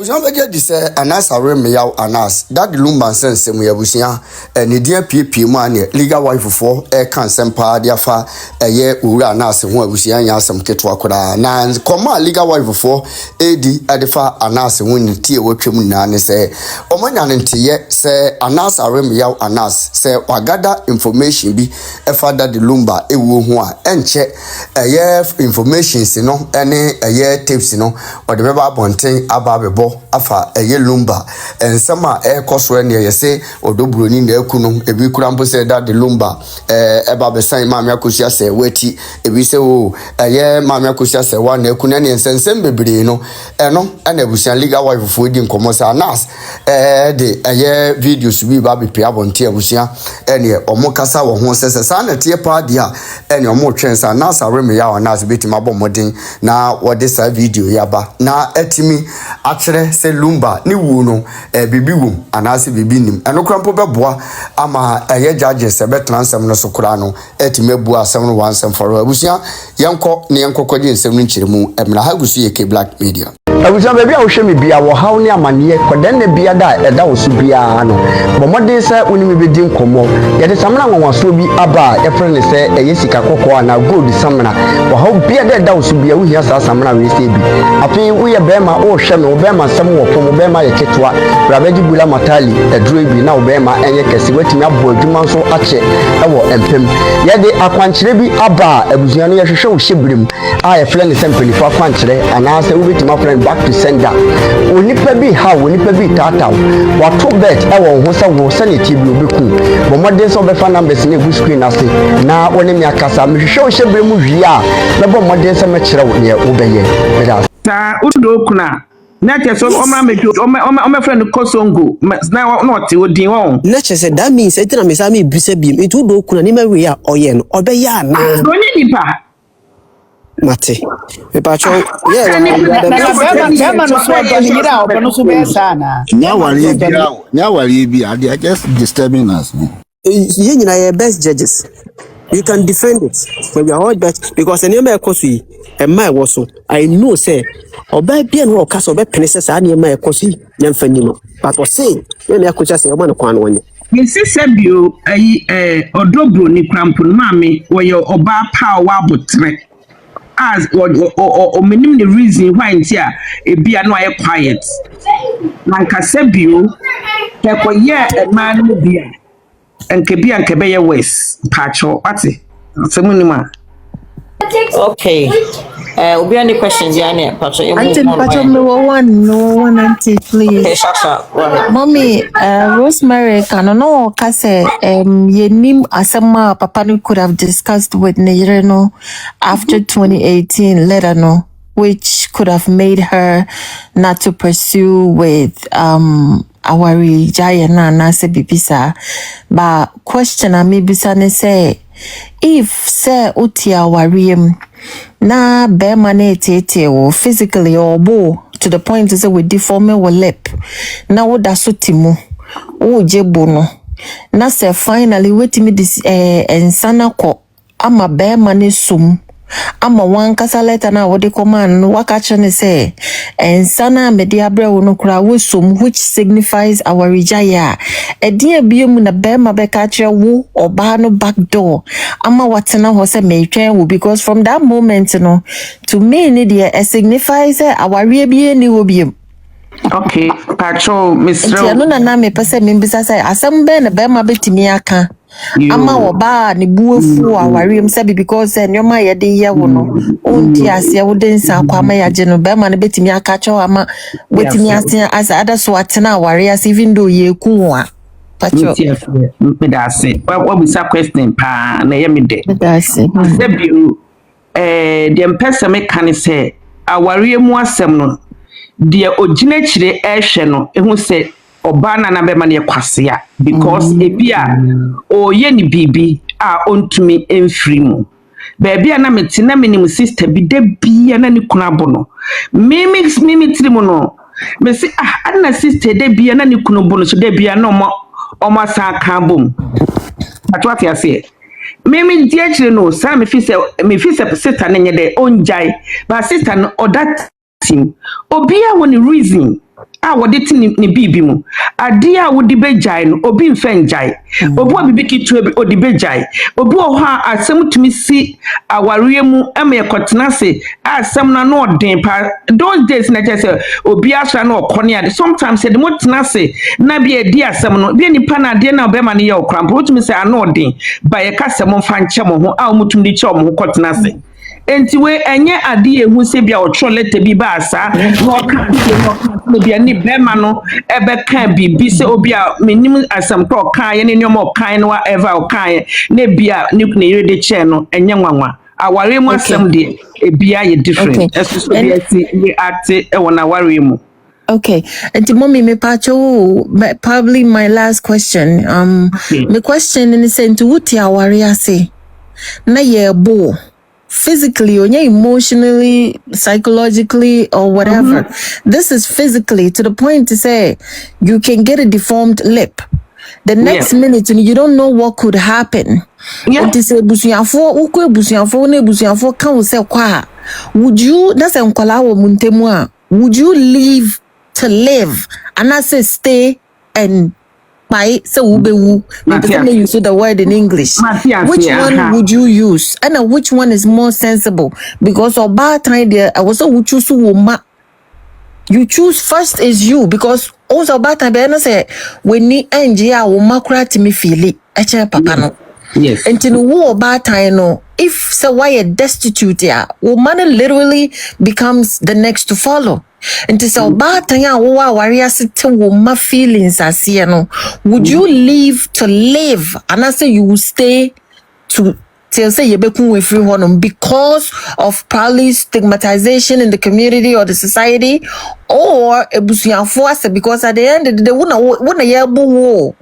Ujambege dise anas Aremeyaw anas that Lumba sense mu yabusia ne dia piepie mu ane legal wife for kan sempa dia fa eye owura anas ho abusia nya asem keto akoda na koma legal wife for edi adefa anas ho ni tie wotwem na ne se omanya ne nteye se anas Aremeyaw anas se wagada information bi efa that Lumba ewo ho a enche eye information si no ene eye tips no ode beba bonten aba bebo afa eye Lumba ensama ekoso ene yese odobroni na ekunu ebi kura mpo se that Lumba eba besan maame akosia se wati ebi se o eye maame akosia se wa na ekunu ne ensensem bebre no eno na ebusian legal wife fo di nkomo sa nas de eye videos bi ba be abonte abusian ene omokasa wo ho sese sa na tie pa dia ene omo twen sa nas Aremeyaw nas betima bomodin na wode sa video yaba na etimi akere se Lumba ni wu no bibi wum anase bibi nim eno krampo beboa ama eye judges be transem no sokura no etime bua asem no wansem for abusia yenko ne yenkokodi nsem no nchiremu emra hagusu yeke Black Media abusia baby a wo hwe me bia wo haw ne amane koden ne bia da eda wo so bia no bomode se onimi bedi nkomo yede samna nwanwaso bi aba efre ne se eye sika kokko na gold samna wo haw bia da eda wo so bia wo hia sa samna we se bi afi wo ye bema wo hwe me wo bema sam wo pomo bema ye ketwa rabaji bula matali edro bi na wo bema enye kesi watimi abo adwuma nso ache ewo empem yede akwankyere bi aba abusia no ye hwehwe wo hyebrem a ye fre ne se mpelifo akwankyere anase wo betima friend back to sender onipa bi ha onipa bi tata wato bet ewo ho se wo se ne tibi obeku bomode so be fa numbers ne gu screen ase na woni mi akasa me hwehwe wo hyebrem wi a na bomode se me kyerɛ wo ne wo beye ta udo kuna na che so omra meju o friend Kosongo na not odin won na che say that means etina me sa me bisa bi it udo kuna ni mawe a oye no obeye na oni nipa mate me pa cho wari bi I just disturbing us. You nyina your best judges. You can defend it when we are all that because any me ekosu e mai wo so I know say oba bia no okasa oba penese sa na me ekosu nyamfa ni no but what say me ekocha say o man kwan no wonye me sise bio odobro ni krampo maame wo ye oba pa wa botre as o menim the reason why ntia e bia no aye quiet na nkasa bio ke koye man no bia enkebi ankebe ye west pacho ati semunima. Okay. We any questions yani pacho auntie pacho me one auntie please. Okay, Shasha, go ahead. Mommy, Rosemary kanono kase yenim asema papa no could have discussed with Nireno after 2018 letter no which could have made her not to pursue with Awari Jaya na nase bibisa but question me bisa ne say if say uti Awari na be mane tete o physically or bo to the point is we deform our lip na wo da so timu wo jebo no na say finally wetimi this ensana ko ama be mane sum ama wan kasa letter na wodi command no waka chene say ensana media brewo no kura wo sum which signifies our rijaya edin abiemu na be ma be ka kire wo oba no back door ama watena ho say metwen wo because from that moment no to me ni there it signifies our rebie ni wo biem. Okay pacho Mr. Tia no na me pese me bisa say asem be na be ma betimi aka ama oba ne buefu awarem sabi because nyoma ye de ye wo no onti ase wo de nsa kwa ma ya je no be ma ne betimi aka cho ama betimi ase as other so atena aware as even though ye ku a pacho me da say what we say question pa na ye me de da say sabi dem pese me kan say aware mu asem no de ogina chire ehwe no ehu say oba na be ma ne kwasea because ebia o ye ni bibi a ontumi emfiri mu baby na meti na minim sister bi de bia na ni kuna bono mimi tiri mu no me say ana sister de bia na ni kuna bono so de bia no o ma sa ka bom atwati ase mimi die chire no sa me fi se sister na nye de onjai ba sister no odat team obia woni reason a wode ti ni bibi mu ade a wode bejai no obi mfa njai obi a bibi kitu bi odi bejai obi o ha asem tumi si awareɛ mu ema yekotena se asem na no den pa those days na just obi asra na okone ade sometimes the mo tena se na bi edi asem no bi nipa na ade na obema ne ye okrampo wotumi se ano den ba ye ka sem mfa nche mo ho a omutumi di che mo ho kotena se enti we enye ade ehu se bia otro letter bi ba asa no ka bia ni bema no ebe kan bi se obi a menim asem to kan ye ne nyom kan no ever kan ne bia ni yire de che no enye nwanwa aware mu asem de ebia ye different eso bia si we act e wona aware mu. Okay, and mommy, me pacho, probably my last question. My question in the sense, what ya warrior say? Na ye bo physically or emotionally, psychologically, or whatever. This is physically to the point to say you can get a deformed lip. The next minute, you don't know what could happen. It is a busiafo, ukwe busiafo, ne busiafo kan say kwa. Would you? That's a nkwalawo muntemwa. Would you leave to live and I say stay and buy so ubewu because they use the word in English. Which one would you use? And which one is more sensible? Because of bad time there I was so choose you choose first is you because also bad time I say when ni engia wo makura timi feel it papa no. Yes. And to know bad time no if so why a destitute ya woman literally becomes the next to follow. And to say bad time wo warrior sit wo ma feelings as here no would you leave to live and I say you will stay to till say you become with free honor because of probably stigmatization in the community or the society or ebusuafo because at the end of the day wona ye bo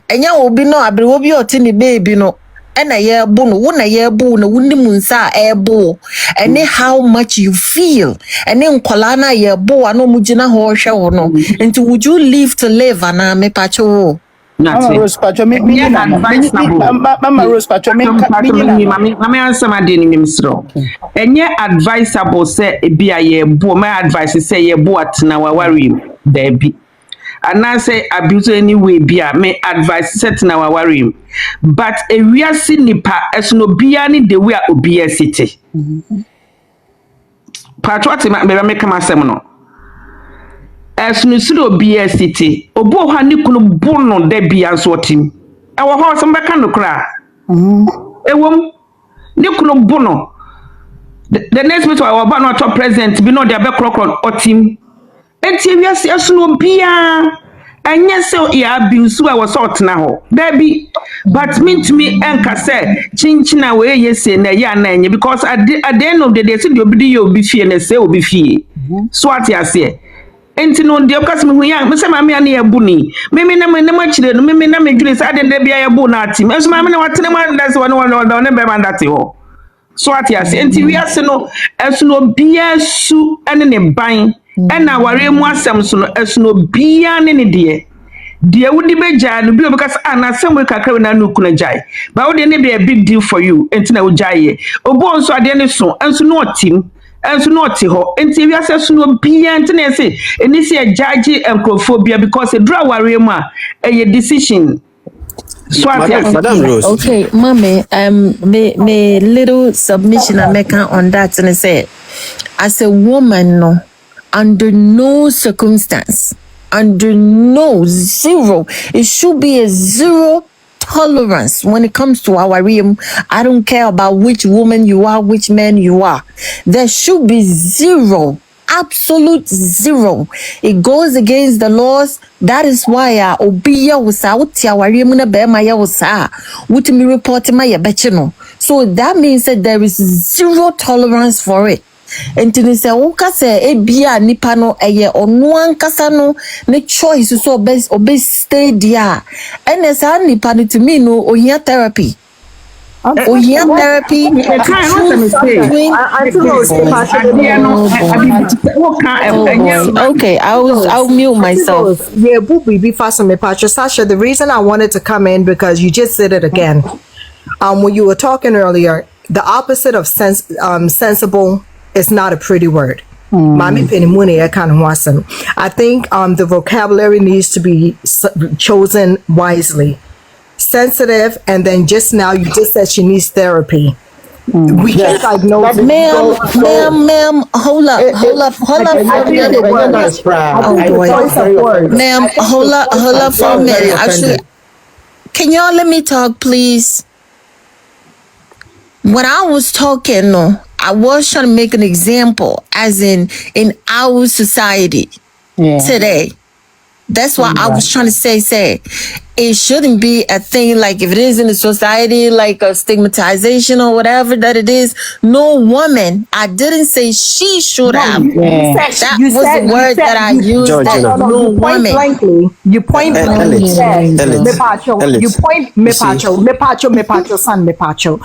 enya obi no abre obi otini baby no ena ye bo no wona ye bo no wundi munsa ebo and how much you feel and nkola na ye bo ano mugina ho hwe ho no into would you live to live ana me pacho Mama Rose Pacho me Mama Rose Pacho me answer my deni nimsro enye advisable say bia ye bo my advice say ye bo atna wa worry there be and I say abuse anyway bia me advice set na wa worry but a wiase nipa esno bia ni the way obi city patroti me make am asem no esno suro obi city obo ha ni kunu bono da bia so tim e wo ho so mbeka no kra ewom ni kunu bono the next meeting our ba no top president bi no dia be krokron otim enti wiase esno bia anya se ya abinsu a was na ho baby but mean to me enka say chinchina we yese na ya na enye because at the end of the day say obi dey obi fie na say obi fie so at ase enti no dey because me hu ya me say ma me na ya bu ni me na chire no me na me dwene say ade da bia ya bu na atim so ma me na watene ma that's one ne be man that ho so at ase enti we ase no esuno bia su ene ne ban ena ware mu asem so no esuno bia ne ne de wudi beja no bi because ana asem we kakra na no kuna jai ba wudi ne be a big deal for you enti na wo jai obo nso ade ne so enso no otim enso no oti ho enti wi ase so no bia enti na say eni se judge encophobia because e dra ware mu a e decision. So Madam Rose. Okay, mommy, me little submission I make on that and I say as a woman no under no circumstance, under no zero, it should be a zero tolerance when it comes to our realm. I don't care about which woman you are, which man you are. There should be zero, absolute zero. It goes against the laws. That is why obiya wasa uti our realm na be maya wasa uti me report my yabechino. So that means that there is zero tolerance for it. Enti se woka se ebia nipa no eye onu ankasa no ne choice so obe stay there ene sa nipa no to me no ohia therapy ohia therapy okay I'll mute myself. Yeah, Bubi be fast me Patricia Sasha. The reason I wanted to come in because you just said it again when you were talking earlier, the opposite of sensible is not a pretty word. Mami penimune ya kan ho asem. I think the vocabulary needs to be chosen wisely. Sensitive, and then just now you just said she needs therapy. We can't diagnose it. Ma'am, hold up for a minute. Oh boy. Ma'am, hold up for a minute. Actually, can y'all let me talk, please? When I was talking, no, I was trying to make an example, as in our society today. That's why I was trying to say it shouldn't be a thing, like if it is in the society, like a stigmatization or whatever that it is. No woman, I didn't say she should have. That was the word that I used. Georgina. No woman. You point blankly. You point mepacho, son mepacho.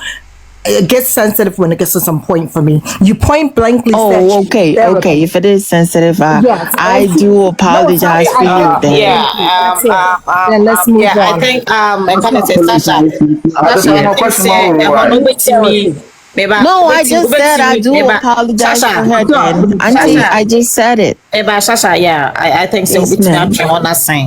It gets sensitive when it gets to some point for me. You point blankly. Oh, okay. If it is sensitive, I do apologize for you. Then. Then let's move on. I think I'm gonna say Sasha. No, I just said I do apologize for her. Then, Auntie, I just said it. Sasha, yeah, I think so.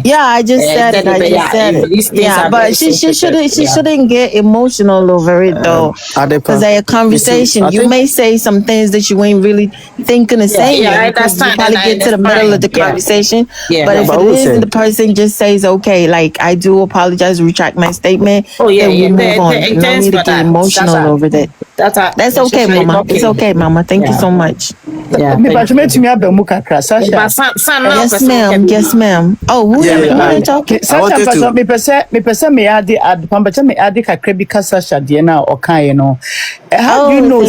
Yeah, I just said it. Yeah, but she shouldn't get emotional over it though, because a conversation. You may say some things that you ain't really thinking of saying. Yeah, because you probably get to the middle of the conversation. But if it is, the person just says, "Okay, like I do apologize, retract my statement." Oh yeah, we move on. No need to get emotional over that. That's okay, Mama. It's okay, Mama. Thank you so much. Yeah. Yes, ma'am. Yes, ma'am. Oh, who are you talking? Me add kakra bi kasa shade na okan no. How do you know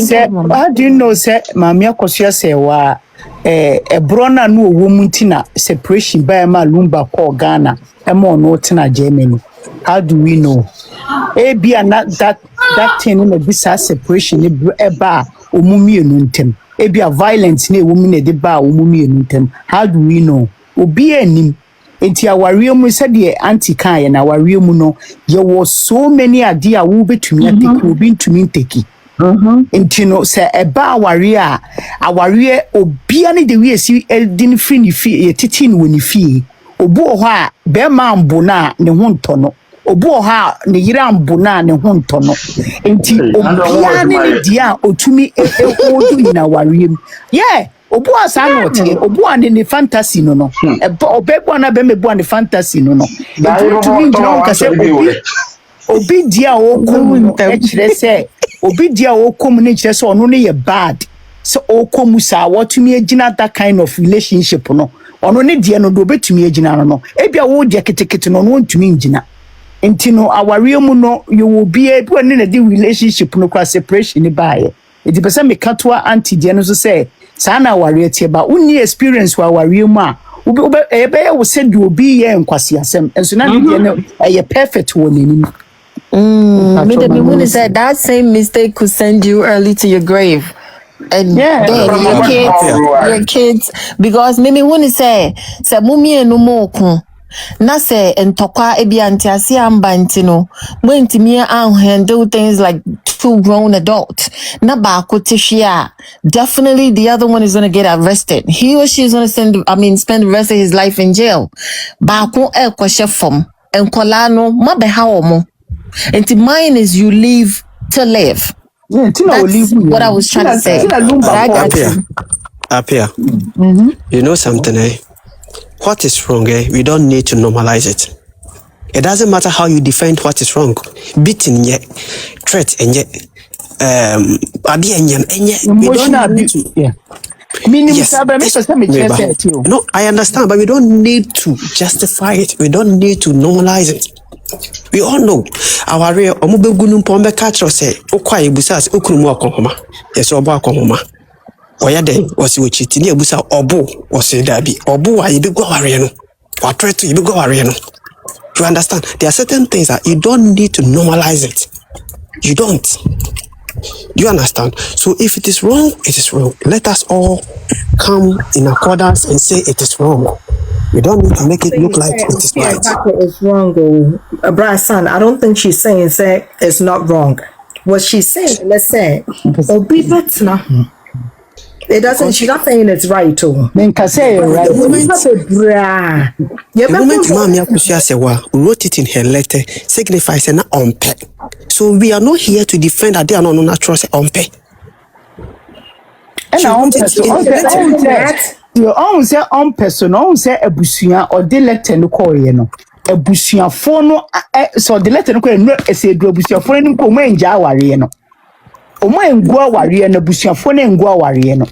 say Mami Akosua say wa brona no owo muntina separation by ma Lumba call Ghana e mo no tina Germany. How do we know? Ebia na that thing in a bisa separation eba omumienu ntem. Ebia violence na woman de ba omumienu ntem. How do we know? Obi anim enti aware mu said the anti kan na aware mu no there was so many idea wo betumi ateki obi ntumi nteki. Enti no say eba aware obi ani de we si din free ni fi yetiti ni woni fi. Obu ho a be ma mbo na ne ho ntono. Obu ha ne yira mbo na ne ho ntono. Enti obi ani dia otumi odu na wariem. Yeah, obu asa no tie, obu ani ne fantasy no no. Obegbo na be mebu ani fantasy no no. Enti otumi jina nka se obi dia okomu no e kire se obi dia okomu ne kire se ono ne ye bad. So okomu sa watumi agina that kind of relationship no. Ono ne dia no do betumi agina no no. Ebia wo dia ketekete no no ntumi ngina. Enti no aware mu no you will be able to the relationship no cross separation ni bae. Enti pese me katoa anti dia no so say sa na aware tie ba unni experience wa aware mu a ube ebe wo say do obi ye nkwase asem. Enso na dia no perfect wo nini. Me the woman said that same mistake could send you early to your grave. And then your kids, because maybe when you say mummy no more na say entokwa ebi antiase amba ntino mwentimi an handle things like two grown adults na ba ko tishia, definitely the other one is going to get arrested. He or she is going to spend the rest of his life in jail. Ba ko e kwahye fom enkola no mabeha omo. And mine is you live to live. That's what I was trying to say. Apia. You know something, eh? What is wrong, eh? We don't need to normalize it. It doesn't matter how you define what is wrong. Beating yet, threat and yet, we don't need to. Yeah. Yes. No, I understand, but we don't need to justify it. We don't need to normalize it. We all know our real omubegunum pombe catch us say okwa ebusas okunumu akonhoma yes obo akonhoma oyade wasi ochiti ni ebusa obo wasi dabi obo wa yebegwa ware no wa try to yebegwa ware no. You understand? There are certain things that you don't need to normalize it. You don't. You understand? So if it is wrong, it is wrong. Let us all come in accordance and say it is wrong. We don't need to make it look like it is right. It's wrong, Brasan. I don't think she's saying it's not wrong. What she's saying, let's say, It doesn't. She's not saying it's right too. Then can say right. The moment Mammy Akusha Sewa wrote it in her letter signifies an unpair. So we are not here to defend that they are not natural unpair. And I want to say on person, on say a busia or the letter no call, you know. A busia phone, so the letter no call, no, a say, do busia phone and come in Jawariano. O my and go warrior, a busia phone and go warrior.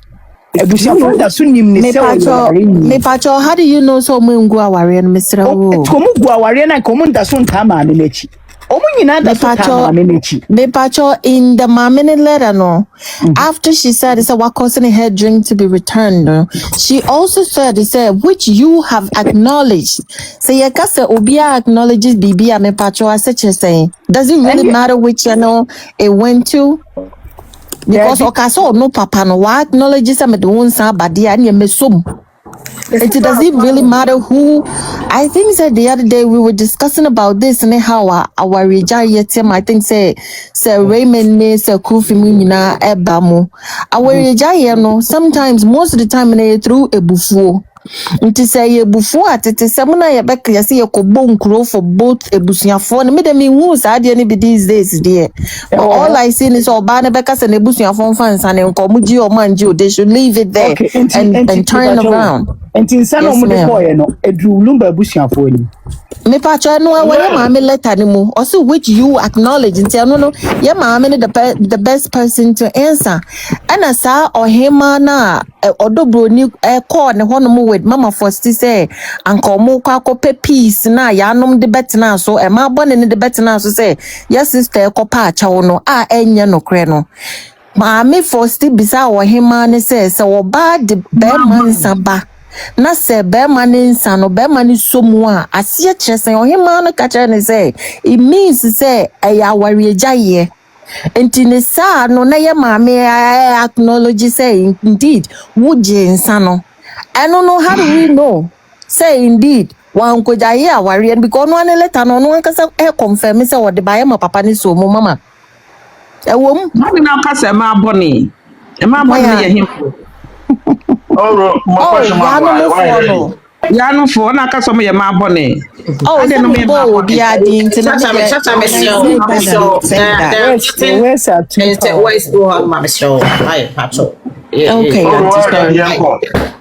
A busia phone that soon you me pacho, how do you know so Mungua warrior, Mr. Wu? Come warrior and come that soon come on in it. Me pacho in the mamini letter no. After she said it's a what causing her drink to be returned. No? She also said which you have acknowledged. Say so kase obia acknowledges Bibi me pacho as such as saying. Does it really matter which channel it went to? Because okaso no papa no wa acknowledges am the one sa badia and mesum. It doesn't really matter who. I think that the other day we were discussing about this and how our team, I think say Raymond ne say Kofi Mumina Ebamu. Our Rijaya no sometimes most of the time they through a buffo. Nti say ye before at it is someone I back ya see a cobon crow for both a bushia phone. Made me who's I didn't be these days, dear. But all I see is all Banabecas and a bushia phone fans and Komuji or Manju. They should leave it there and turn around. And in some of the boy, no, a drew Lumba bushia phone. Me pacha no away mammy let animal also which you acknowledge and say no yeah mammy the best person to answer and I saw or him na or dobro new corn one with mama first say uncle mo kwako pe peace na ya nom de bet na so e ma born in the bet na so say yes sister ko pa cha no enya no kre no mammy first bisa or him na say so bad the bear man saba na se be mani nsano be mani somu a asie kyeresen ohima no ka kyere ne say it means say eya wari agyaye enti ne sa no na ye maame acknowledge say indeed wuje nsano I don't know how do we know say indeed wan ko gyaye awari because no one letter no no kasa confirm say what the buy my papa ni so mo mama e wom mami na kasa ma boni e ma boni ye himfo Yano for na kasa mo ye ma bone. Oh, they no me bo bia di intina me show. Where's our two? Where's go on my show? Hi, Pacho. Okay,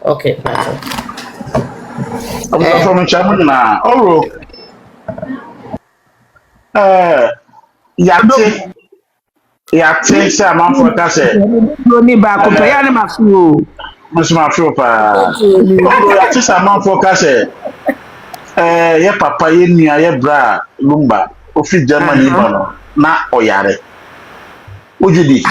okay, Pacho. I'm from Chairman now. Oh, Yate, say, man for Casse. No ni ba ko ya ni mafu. Must my feel pa. Oh, Yate, say, man for Casse. Ye papa ye ni ye bra Lumba. Ofi Germany bano na oyare. Ojidi.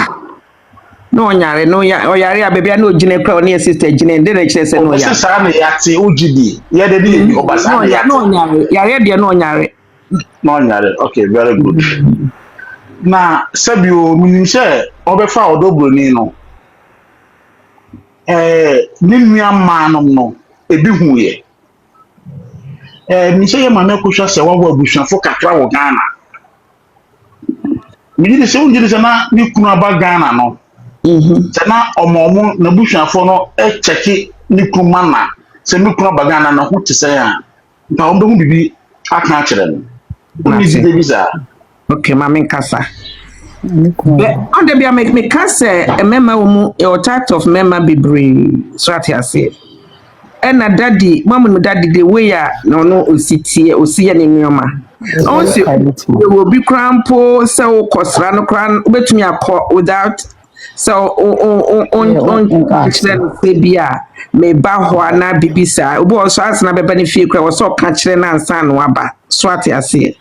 No oyare no oyare abebia no gine kwa oni sister gine de na kire se no oyare. Sa na Yate ojidi. Ye de bi obasa na Yate. No oyare. Yare de no oyare. No oyare. Okay, very good. Na sabio minishe obefa odobroni no ni nua manom no ebi huye mi se ye mama ko hwa se wa abusuafo kakra wo Ghana mi di se unji se na ni kunu aba Ghana no se na omomo na abusuafo no cheki ni kunu mana se ni kunu aba Ghana na ho te se ya na ombe hu bibi aka kire no ni di visa. Okay, mama kasa. On the bia make me kasa a member mu your type of member be brave. So at here say. And a daddy, mama daddy the way no osi ni nyoma. Also you will be crampo so kosra no kran betumi akọ without so on say bia me ba ho na bibisa obo so asna beba ni fie kra wo so ka kire na ansa no aba so at here say.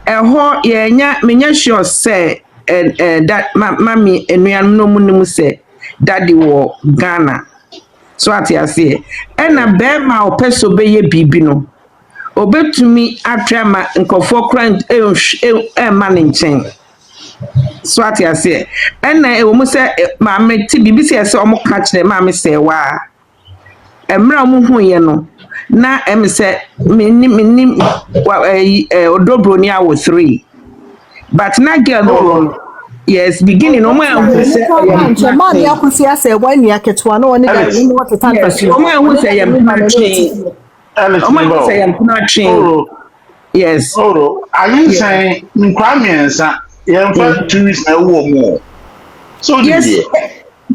Eho ye nya menya sure say that mami enuan no mu say daddy wo Ghana so ati ase na be ma opeso be ye bibi no obetumi atwa ma nkofo kran ma ne nchen so ati ase na ewo mu say mami ti bibi se omo ka kire mami se wa emra mu hu ye no na em say minni odobroni awo 3 but na girl no Yes, beginning no more who say man ya kusi ase one year ketwa no one that you know what to talk yes, no more who say Alex no more who Lumba. say Oh, yes. are you saying Nkwamiensa? Yeah, for 2 weeks na wo mo. So Yes, did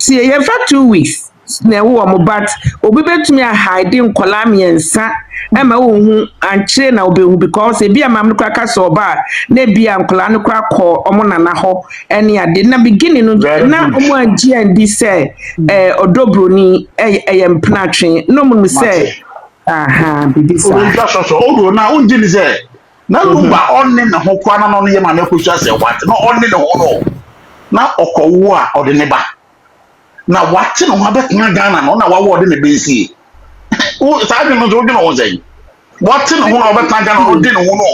see, you for 2 weeks. Na wo mo but obi betumi a hide nkola miensa e ma wo hu ankyere na obi hu because e bia mam no kwaka so ba na bia nkola no kwa kọ omo nana ho ene ade na beginning no na omo agi andi se odobroni mpena twen no mo se aha bibisa o nja so o na unji ni se na Lumba onni na ho kwa na no ye ma na kwusua se wat na onni ne ho no na okowo a ode ne ba na wate no abetena Ghana no na wawo de ne bensi o sa bi no do de no wonzai wate no ho abetena Ghana no de no ho no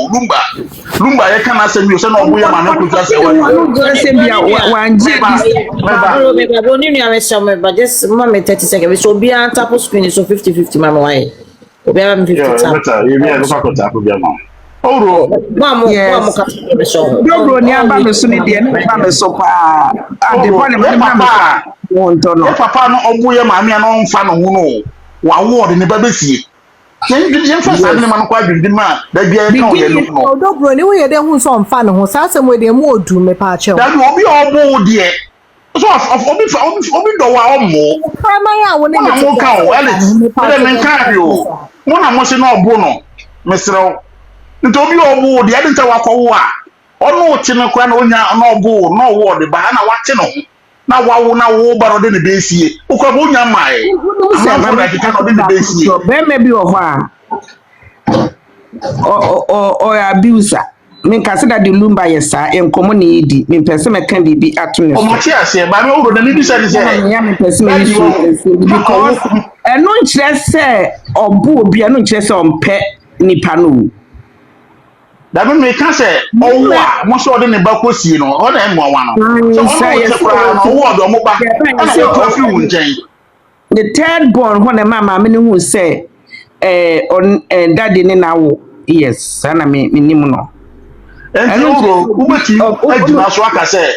Lumba ye kana se mi o se na obo ye ma na kwusua se wat no go se bia wanje me ba ni am so me ba just mama 30 seconds so bia tap screen so 50-50 mama why obi am 50 tap better you be a go tap bia ma oro mama ka me so dobro ni aba me so ni de na ba me so pa ade bo ne ma me wonto no papa no obo ye ma me na onfa no ho no wa wo de ne ba besie yen fa sa ne ma no kwa dwindin ma da bia ye ka o ye no dobro ni we ye de hu so mfa no ho sa asem we de mu odu me pa che da bi obi obo de so obi do wa omo primary a wo ne mo ka o Alex me ka bi o mo na mo se na obo no mesrew nti obi obo de ade nta wakọwo a ono ti ne kwa na onya na obo na owo de ba na wate no na wawo na wo ba no de ne besie ukwa bo nya mai ama na de ka no de ne besie be me bi o ho a o abuser me ka se da de Lumba yesa enkomo na yedi me pese me kan bibi ato ne o mo ti ase ba me wo de ne bi se se ya me pese me yisu because eno nkyere se obo obi eno nkyere se ompe nipa no da me ka se owo a mo so de ne ba kosie no o na emo wa no so o se kwa no wo do mo ba na wo ko fi wu nchen the third born when mama me hu say on daddy ni na wo yes ana me nim no uro ubeti adina so aka say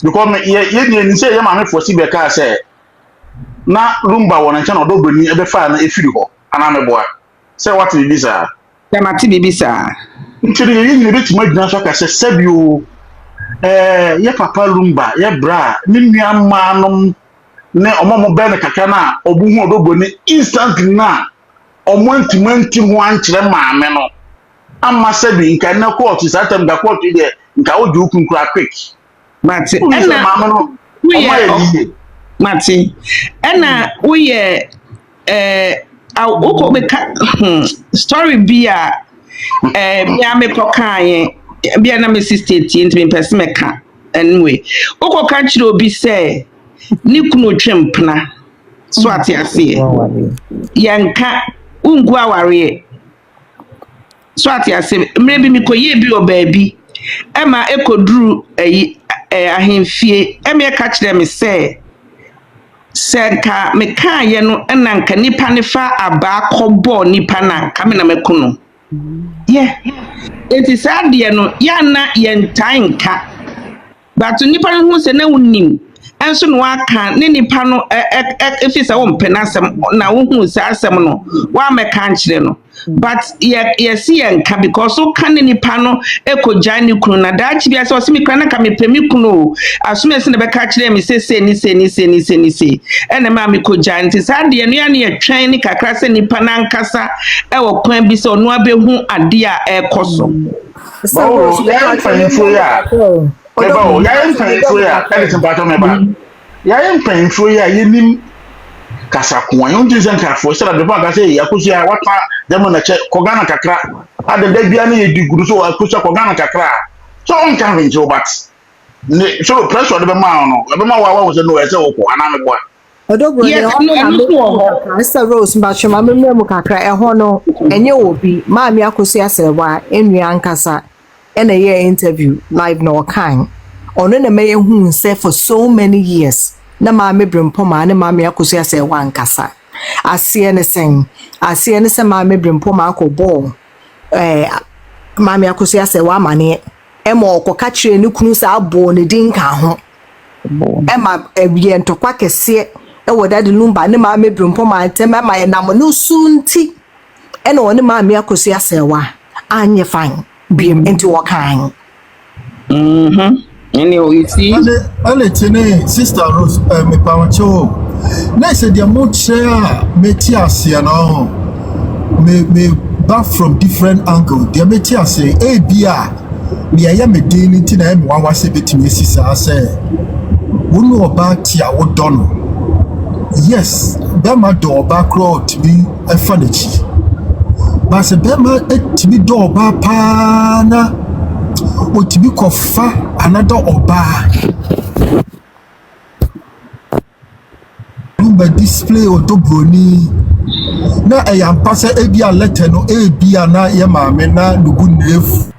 because me ye ni say ye ma me fosi be ka say na Lumba wona ncha no do bani e be fa na efiri ho ana me boa say what be this ah tamati bibisa ntiri ye ni beti madina so aka say sabio ye papa Lumba ye bra ni nuama no ne omomo be ne kaka na obu hu odoboni instantly na omontimanti ho ankyere maame no amma sabi nka na court satam da court de nka o du kunkura quick mate ena maame no mate ena uye oko be story bia bia me kokaye bia na me sister enti me pese me ka anyway oko ka kire obi say ni kunu twempna so ate ase yanka ungu aware so ate ase mrebi mi koye bi obabi ema ekoduru ahemfie ema ka kire me say senka me kan ye no na nka nipa ne fa aba kọbọ nipa na ka me na mekuno yeah enti saa de no ya na ye ntan nka but nipa no hu se na wunim enso no aka ne nipa no efisa wo mpe na asem na wo hu se asem no wa meka nkyere no but ye see nka because so kan ne nipa no ekoja ne kunu na da chi bia se o se mi kra na ka me pemi kunu asome se ne be ka kire me se ni ene ma me koja nti sa de no ya ne yetwen ni kakra se nipa na nkasa e wo kwan bi se ono abehu ade a ekoso bawo ya mpanfo ya bawo ya mpanfo ya edit mpato me ba ya mpanfo ya yenim kasako an unti zenkafo se da de ba ga se yakosi ya wata demo na che kogana kakra ade da bia na yediguru so akosi kogana kakra so on kan rinjo bat ne so pressure de be ma no be ma wa se no e se wo ko ana me boa Odogro yes no Mr. Rose mbachoma mememu kakra eho no enye obi maami akosi asewa enua nkasa ena ye interview live no kan ono na meye hu nse for so many years na maami brempo ma ne maami akosi asewa nkasa asie ne se maami brempo ma akobo maami akosi asewa mane Emma or catch a new cruise out born a dink. Emma, a bien to quack a seat. Ewo da de Lumba ne ma me brumpo ma ntem ma ye nam no sunti e na one ma me akosi asewa anye fine biem into wo kan Anyway, you see ale tene sister Rose me pawacho na say dia mo share me ti ase no me back from different angle dia me ti ase e bia me ya me din nti na me wa se betimi sisa say wonu oba ti a wo dono. Yes, Bema door back road to be a furniture. But a Bema to be door bar pana or to be cofa another or bar. Lumba display or dobroni. Na a young passer a be a letter no a be a na yama mena no good name.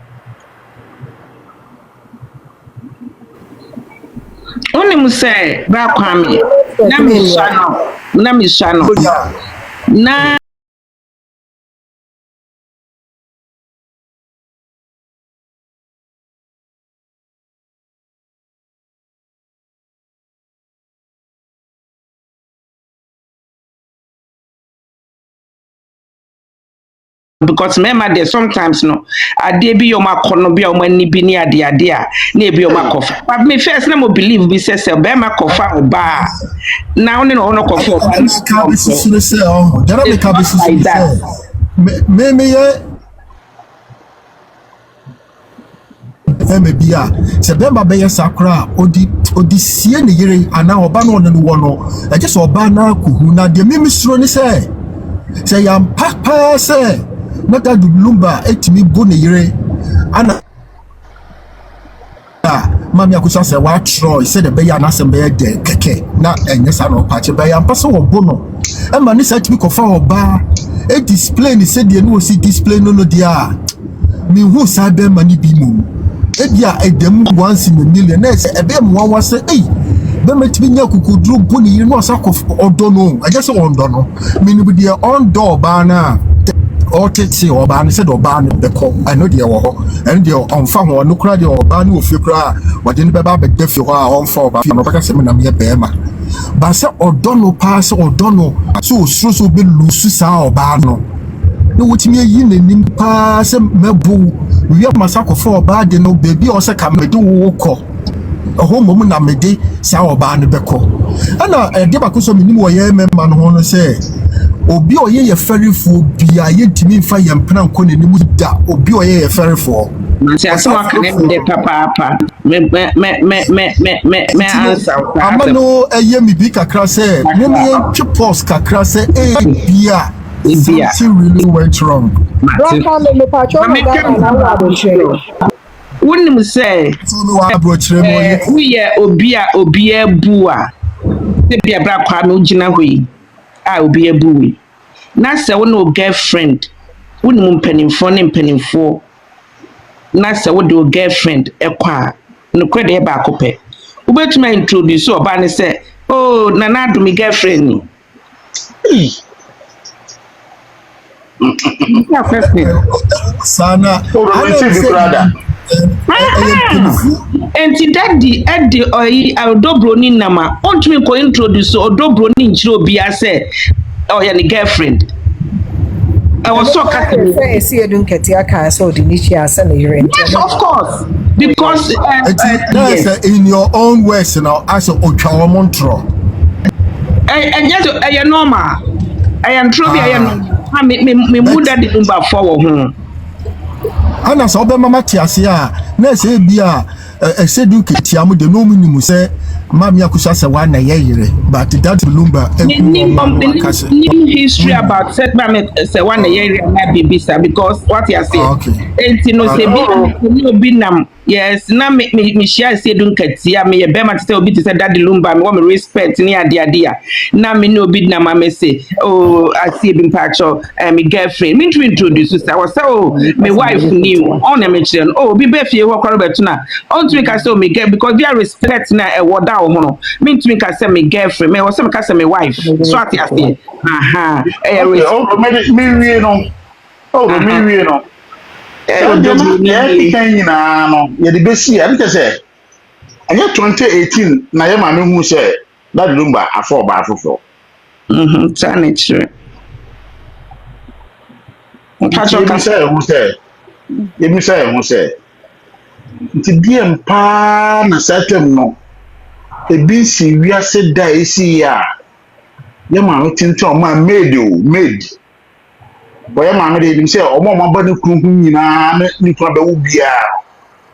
Only mu say ba kwame na mi shano na because remember there sometimes no ade bi yo makono bi o mani bi ni ade a na bi o makofa but me first na mo believe bi say be makofa oba na oni no kofa oba ka bi sisi say oh dara me ka bi sisi say me ye eme bia se bema be ye sakra odi sie ne yire ana oba no no wo no e je so oba na kuhu na de me misro ni say yam papa say na da Lumba etimi bo ne yire ana mami akusa say wa tro say de be ya na sem be de keke na enye sa no pa che be ya mpa so wo bo no e ma ni sa timi ko fa oba e display ni say de no si display no dia mi hu sa be ma ni bi mu e dia edem once in a million na say e be mo wa say be metimi nya kukudru bo ni yire no sa ko odo no I just ondo no mi ni bi de on door ba na or take say oba ni said oba ni beko I know there wo and there on fa ho no kra there oba ni ofie kra wode ni beba be defi ho a on fa oba no beka se me na me be ma ba se odono pass odono so be lusu sa oba no no wutimi yi nanim pa se mebu wi masako fa oba de no baby o se ka me do wo ko ho mom na me de sa oba ni beko ana de ba ko so minim wo ye memma no ho no se obi oye ye ferifo bia ye ntimi mfa ye mpena nko ne nimu da obi oye ye ferifo manti asoma kane de papa me answer amano eye mi bi kakra se me me chipos kakra se bia something really went wrong wouldn't say we are obia bua se bia bra kwa me ugina hoi a obi ebuwe na se wo no girlfriend woni mu mpanimfo na se wo do girlfriend ekwa no kwede e ba akopɛ wobetuma introduce oba ne se oh nana do me girlfriend ni ya first sana brother enti daddy edi oyi odobro ni nama ontumi ko introduce odobro ni nchiro bia se oh ya ni girlfriend I was so say see you don't get your car so the niche as an yes of course because yes. In your own words now as a ochawo montro and just normal I am true I am me muda the number for ana so be mama tiase a na se bia esedu ketiamu de no minimum say mami akusa se wa na yeyire but that Lumba history about set mami se wa na yeyire na bibisa because what you say enti no se bi obi nam yes na me share se dun ketia me ye be ma say obi to say that Lumba me want me respect ni ade na me no obi nam me say oh I see bin picture me girlfriend me introduce sister I was say oh my wife knew on me children oh bi be fie wo kwaro betu na on to me ka say me get because they are respect na e woda wo no me to me ka say me girlfriend me was say me ka say me wife so ati ase oh me we no no ye de besi e nte say anya 2018 na ye ma me hu say that Lumba afọ ba afofo Tane chere ye mi say nti biem pa na satem no ebi si wiase da esi ya ye ma me tintin o ma made boy ma me dey say o mo ba ne kru hu nyina ni kru ba wo bia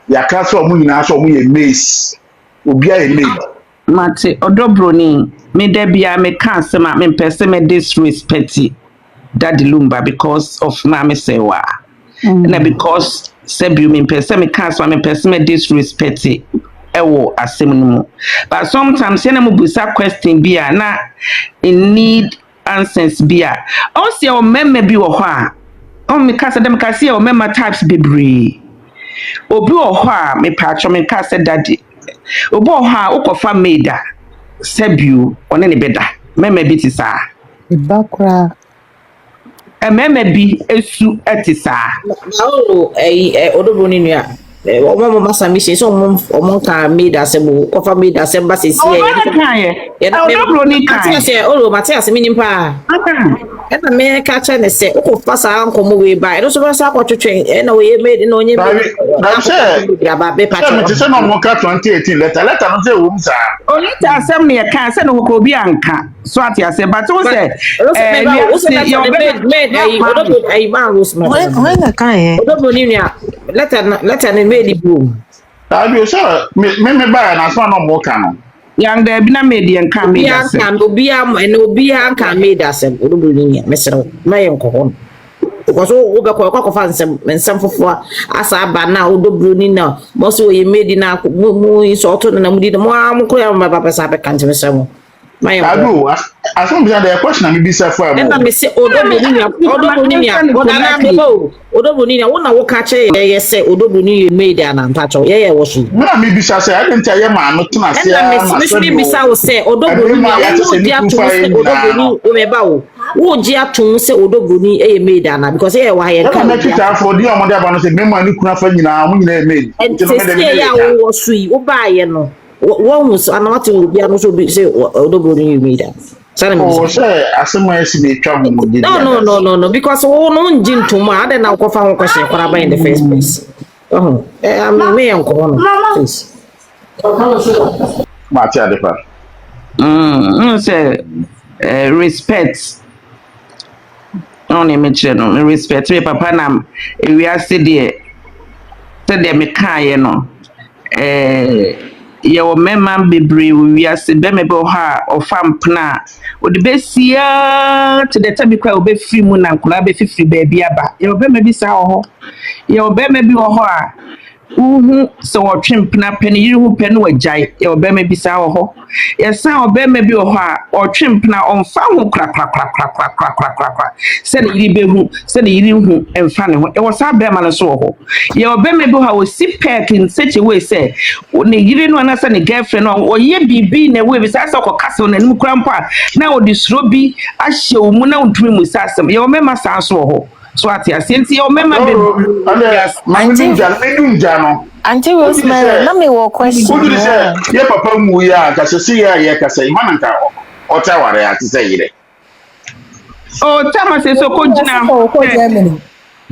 ya ka so mo nyina so mo ye mace obi a ye made mate odobroni me da bia me kan se ma me pese me disrespect Daddy Lumba because of mama sewa na because sebi me pese me kan so me pese me disrespect ewo asem no mu but sometimes yana mu busa question bia na in need answers bia o se o mema bi wo ho a o me ka se dem ka se o mema types bebre obi wo ho a me patcho me ka se daddy obi wo ho a ukofa maida sebi one ne beda mema bi ti sa Bakra. Mema bi esu etisa Odoboni nua omo masa mi se so omo ka made asebo kofa made asebo se se Odoboni kan se Matias mi nimpa na me ka cha ne se ko fasa ankomo we ba e so ba sa kwotwetwe na we made na onye na say ba be patch me say no mo ka 2018 letter no say wo msa only asem ne kan se no ko bi anka so ati ase but wo say When the kind Odoboni nua letter ne made bu abi o say me ba na so no mo ka no yang da bi na made yan kan made ase obi an kan made ase Odoboni nua mesero na yen ko hon because wo be ko fa nsem fofo asa aba na Odoboni na mo so ye made na mu so to na mu di mo am ko ya ma papa sa be kan te mesemo Adu, asom bisa the question me bisa for am. Na me say Odoboni na wona wo ka che ye say Odoboni made an ampacho ye wo so Na me bisa say I didn't tell you ma no tuna say na me say bisa wo say Odoboni wo di atum Odoboni o me ba wo ji atum say Odoboni e made an because ye wa ye kan. Na me kita for di omode aba no say me ma ni kuna fa nyina mo nyina made. Nti no me dey ya wo so yi wo ba ye no one was another will be also be say Odoboni made that. Oh, say asema esi dey twa mo dey. No, because we no njin to ma ade na kofa ho question kwara ba in the first place. I'm me enko no please. Ma tia de pa. No say respect on me cheno me respect me papa na we are say there me kan ye no ye wo mema bebre we ase be me be ha ofam pna o de besia to the time kwa obe free mu na nkula be fifiri ba bia ba ye obe me bi sa ho ye obe me bi ho a uhu so wo twempna pani yiri hu pani wajai ye obe me bi sa ho ye san obe me bi ho a o twempna onfa ho kra se ne yiri be hu se ne yiri hu emfa ne ho e wo sa be ma ne so ho ye obe me bi ho a o si pack in such a way say ne yiri no na se ne girlfriend no o ye bibi na we bi sa so ko kase na nim kra mpa na o di suro bi a hye o mu na ntumi mu sa asem ye o me ma sa so ho so ati asienti ye o me ma be Auntie Rosemary, na me wo question. Who do say ye papa mu ya ka se si ya ye ka se ma nka o ta ware ati se yire. O tama se so ko jina ko Germany.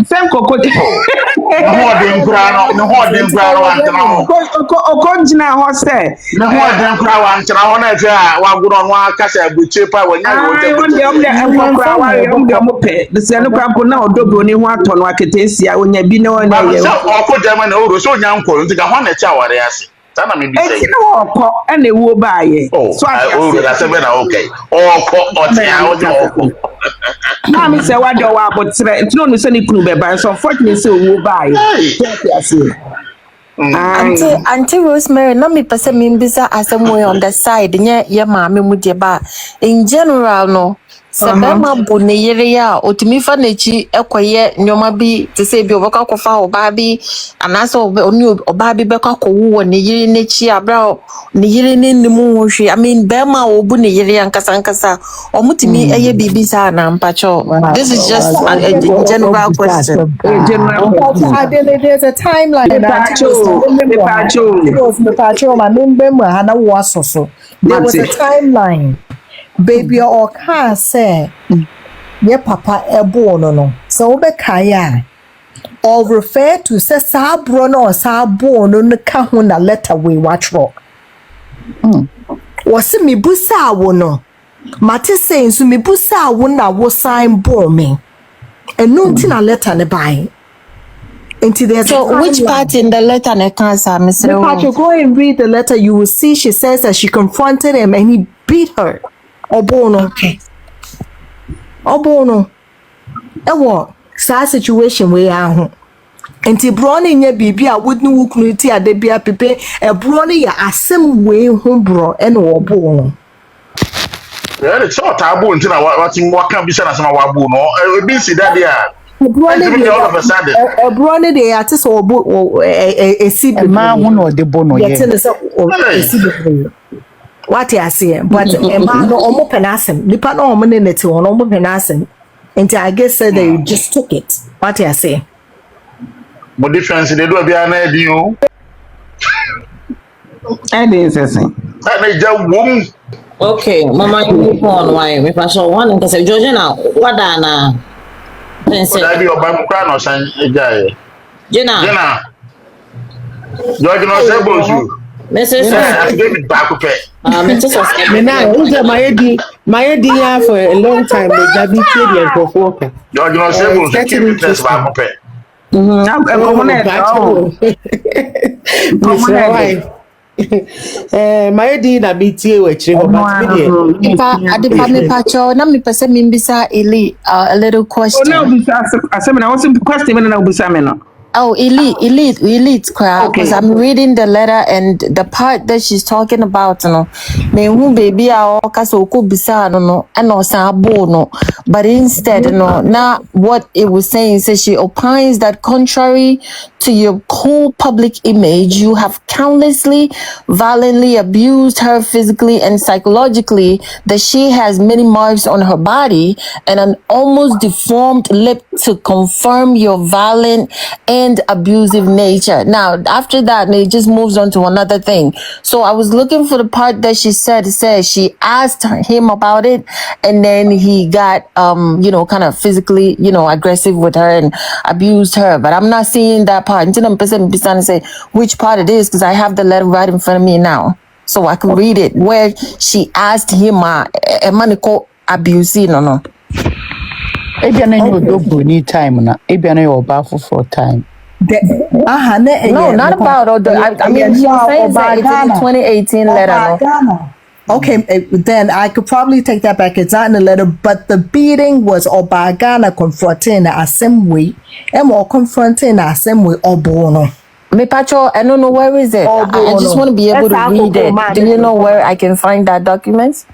Sem koko no de nkura wa ntana ho ko jina ho se no ho de nkura wa ntana ho na fe a wa guro no aka se abuche pa wa nya wo te nkura wa yo mo pe de se no kwampo na Odoboni ho ato no aketesia onya bi ne onya ye o ko jama na oro so nya nkoro nti ka ho na cha ware ase sana me bi say no ko ene wo ba ye so o da se be na okay o ko o ti a o jo na mi se wa de wa abotre ntino no se ni kunu be ban so unfortunately se wo ba ye Auntie Rosemary, na me pese me mbisa asem we on the side nye ye maame mu de ba in general no Sabema Buneria, Otimifa Nechi, Equaye, Nomabi, to say Bioka Kofa or Babi, and also or Babi Beka Kowu, Niri Nechi, Abra, Nirin in the Mushi. I mean, Bema or Buneria and Kasankasa, or Mutimi, a Bibisa and Pacho. This is just a general question. There's a timeline. There was a timeline. Baby or car say, yeah, papa, a bono. So be kaya. Or refer to say Sabron or Sabon on the Kahuna letter we watch rock. Was me busa wono. Mate saying so me busa wona was sign bore me. And no tina letter ne buy. So which part in the letter ne cancer, Mr. Patrick, go and read the letter. You will see she says that she confronted him and he beat her. Obono. Okay. Obono. Ewo, sa situation we are home. Enti broni nye bibi a wouldn't wook nuti a debia pepe, a broni ya asem way home bro and obono. Yeah, it's so taboo until I watching what can be said as my wabu. No, we see that there. All of a sudden. A brony de artist or a city man or the bono. What I say, but a man no penasem, Nipa no minute or no penasem. And I guess they just took it. What I say. But difference they do be an idea. I didn't say. That made a woman. Okay, Mama, you move on. Why? We pass on one because Georgina, what Dana? I be your bank crown or something. Jenna. Georgina said, "Bonjour." Mrs. David Bakupe. My idea for a long time was that we can't go for. Georgina said, "Bonjour." Bakupe. My idea na BTA which Pacho, na mi pese mi mbisa ili a little question. Oh, no, I want to question when I was Oh, elite crowd. Because I'm reading the letter and the part that she's talking about, you know, me who baby a kaso ko bisa no, ano sa no. But instead, you know, now what it was saying says she opines that contrary to your cold public image, you have countlessly violently abused her physically and psychologically, that she has many marks on her body and an almost deformed lip to confirm your violent and abusive nature. Now, after that, it just moves on to another thing. So I was looking for the part that she says she asked him about it, and then he got, kind of physically, aggressive with her and abused her. But I'm not seeing that part. Until I'm to say which part it is, because I have the letter right in front of me now, so I can read it where she asked him, "Emaniko abuse no." Ebiana you do need time na. Ebiana you baffle for time. No, not about. I mean, she says that it's in the 2018 letter. No? Okay, then I could probably take that back. It's not in the letter, but the beating was Obagana confronting the assembly, and more confronting the assembly Obono. Me Pacho, I don't know where is it. I just want to be able to read it. Do you know where I can find that document?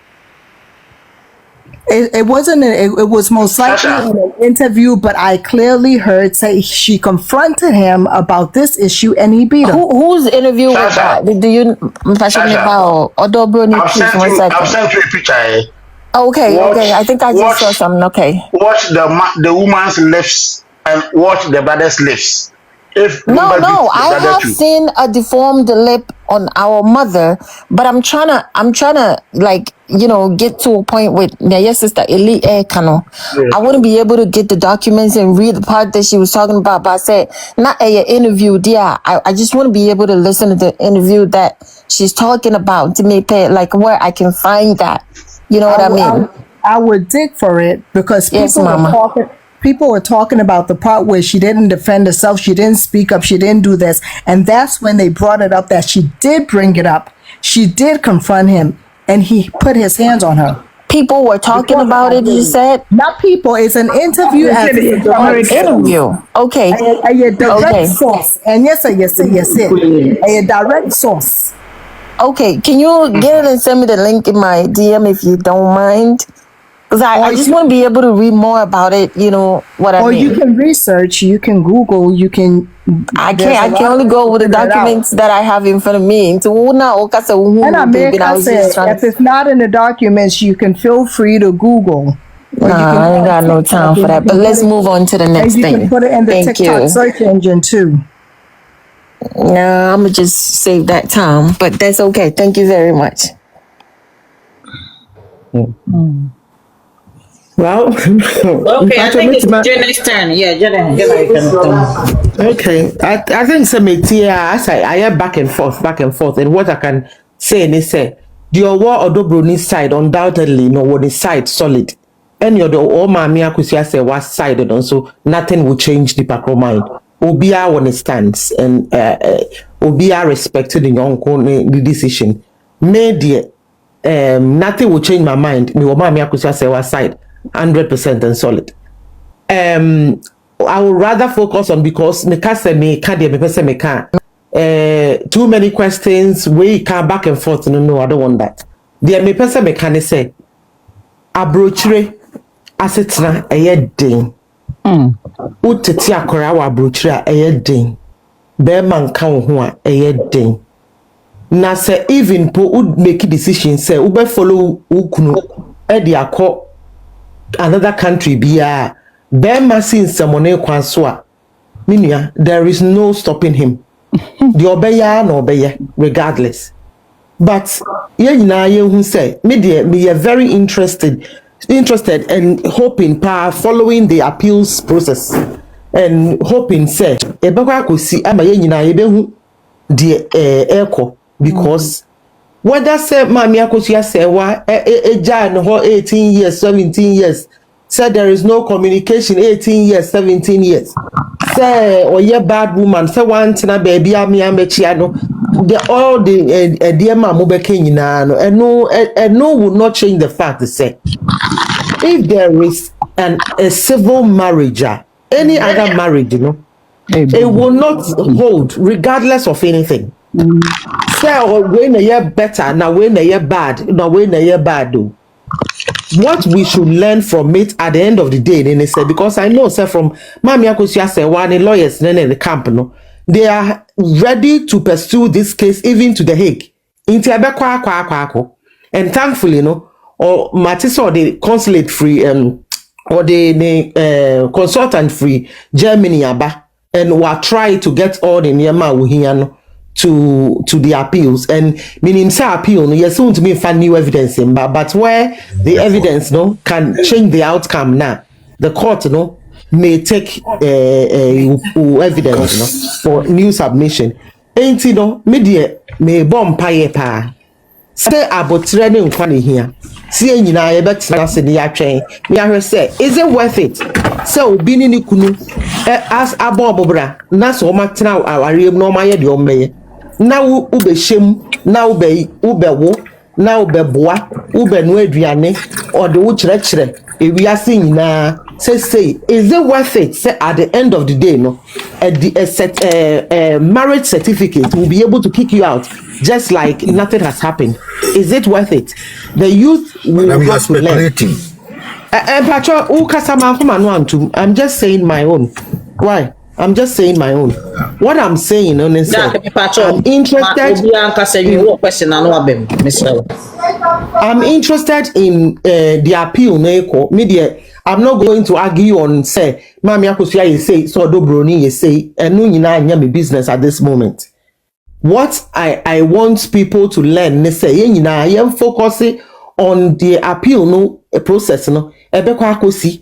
It wasn't. It was most likely in an interview, but I clearly heard say she confronted him about this issue and he beat her. Whose interview was that? Do you? I've sent you a picture. Okay. I think I just saw something. Okay. Watch the woman's lips and watch the brother's lips. No, I have seen a deformed lip on our mother, but I'm trying to get to a point with my sister Eli Kano. I wouldn't be able to get the documents and read the part that she was talking about, but I said not a interview, dear. I just want to be able to listen to the interview that she's talking about to make it like where I can find that. You know what I mean? I would dig for it because people were talking about the part where she didn't defend herself, she didn't speak up, she didn't do this. And that's when they brought it up that she did bring it up. She did confront him and he put his hands on her. People were talking about it, you said? Not people, it's an interview. Interview. Okay. A direct source. And yes, a direct source. Okay, can you get it and send me the link in my DM if you don't mind? Because I just want to be able to read more about it, you know what I Or mean? you can research, you can Google, you can. I can only go with the documents that I have in front of me. And I was just trying if it's not in the documents, you can feel free to Google. Or you can I ain't got no time for that. But let's move on to the next and you thing. can put it in the Thank TikTok you. search engine too. No, I'm gonna just save that time, but that's okay. Thank you very much. Well, Okay, I think it's Jenna's turn. Yeah, Jenna can. Okay, I think some as I am back and forth, and what I can say is say the war or Dobroni side undoubtedly no what is side solid. Any other all mammy akusia say was sided on, so nothing will change the back mind. Obia when it stands and Obia respected the young the decision. Made nothing will change my mind. Me or mammy akusia say was side 100% and solid. I would rather focus on because me can't me person me can't. Too many questions. We can back and forth. No, I don't want that. The me person me can say abrochire asetna eye den. Uteti akora wa abrochire eye den. Be man kan ho a eye den. Na say even po would make decision say we be follow ukunu e de akọ another country biya. Bema since someone kwanswa minia there is no stopping him. The obeya no obeya regardless. But ye na ye who say me are very interested and hoping following the appeals process and hoping say ebekwa kosi ama ye nyina ye behu the eko because whether say mami akosia say wa eja no ho 18 years 17 years said there is no communication 18 years 17 years say or ye bad woman say one tina baby ami amechia no all the dear ma mo beke nyina no and no will not change the fact to say if there is a civil marriage any other marriage it will not hold regardless of anything. Say when a year better now when a year bad now when a year bad do. What we should learn from it at the end of the day, then they say, because I know, say from Mami Akosia say one lawyers in the camp, no, they are ready to pursue this case even to the Hague. And thankfully, or Matisse or the consulate free or the consultant free Germany aba and we try to get all the Myanmar Wuhiano to the appeals and meaning say appeal yes soon to be find new evidence in but where the evidence can change the outcome now the court may take evidence for new submission ain't media may bomb pie pa say abotre ne nkwa ne hia see nyina ye betra se ne ya twen me ahwe say is it worth it say obi ni kunu as abobobra na so matena aware no ma ye de omeye na ube shem na ube wo na ube boa ube no aduane or the wo kire ewiase nyina say is it worth it say at the end of the day a marriage certificate will be able to kick you out just like nothing has happened. Is it worth it? The youth will have to learn. I'm just saying my own. Why? I'm just saying my own. What I'm saying, honestly, I'm interested. I'm interested in the appeal. Media. I'm not going to argue on say, Mami Akosia you say, so Dobroni you say, and no nyina me business at this moment. What I want people to learn, they say, I am focusing on the appeal process. Ebekwa Akosi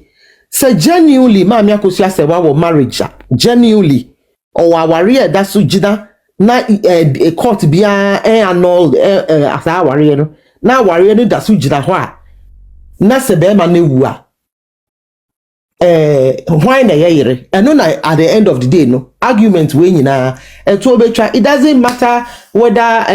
say genuinely, Mami Akosia say wa marriage genuinely or aware that sujida na a court bia annulled as aware na aware no da sujida ho a na se be ma na wu why na yere and no at the end of the day argument we nyina it doesn't matter whether